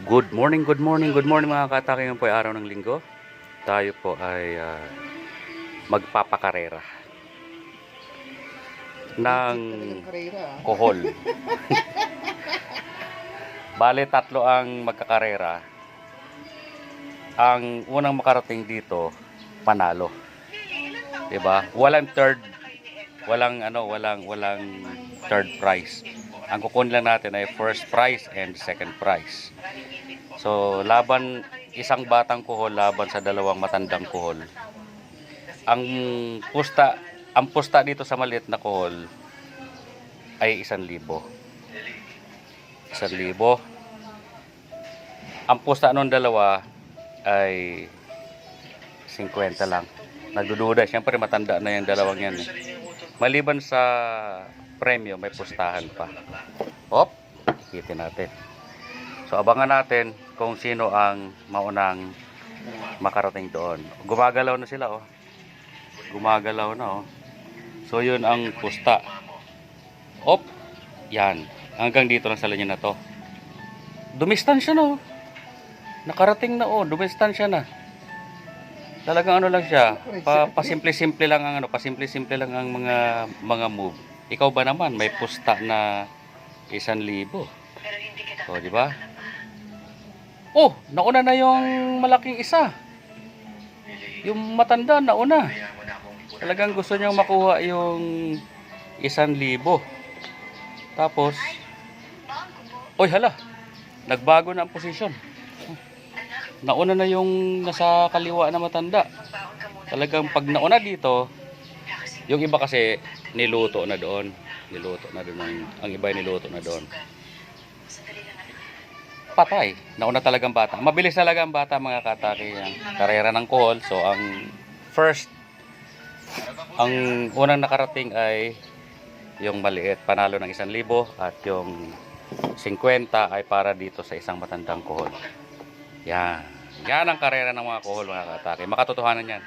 Good morning, good morning, good morning mga katake. Ngayon po ay araw ng linggo. Tayo po ay magpapakarera ng kohol. Bale, tatlo ang magkakarera. Ang unang makarating dito, panalo. 'Di ba? Walang third, walang third prize. Ang kukunin lang natin ay first prize and second prize. So, laban isang batang kuhol laban sa dalawang matandang kuhol. Ang pusta dito sa maliit na kuhol ay 1,000. 1,000. Ang pusta ng dalawa ay 50 lang. Nagdududa, siyempre matanda na yung dalawang yan. Maliban sa premyo, may pustahan pa. Hop, ikitin natin. So, abangan natin kung sino ang maunang makarating doon. Gumagalaw na sila, oh. Gumagalaw na, oh. So, yun ang pusta. Hop, yan. Hanggang dito lang sa linya na to. Dumistansya na, oh. Nakarating na, oh. Dumistansya na. Talagang ano lang siya. Pasimple-simple lang ang pasimple-simple lang ang mga move. Ikaw ba naman may pusta na 1,000? O, di ba? Oh, nauna na yung malaking isa. Yung matanda nauna. Talagang gusto niyang makuha yung 1,000. Tapos, oy hala, nagbago na ang posisyon. Nauna na yung nasa kaliwa na matanda. Talagang pag nauna dito, yung iba kasi niluto na doon. Ang iba ay niluto na doon. Patay. Nauna talagang bata. Mabilis talaga ang bata mga katake. Ang karera ng kohol. So, ang unang nakarating ay yung maliit. Panalo ng 1,000 at yung 50 ay para dito sa isang matandang kohol. Yan. Yan ang karera ng mga kohol mga katake. Makatotohanan yan.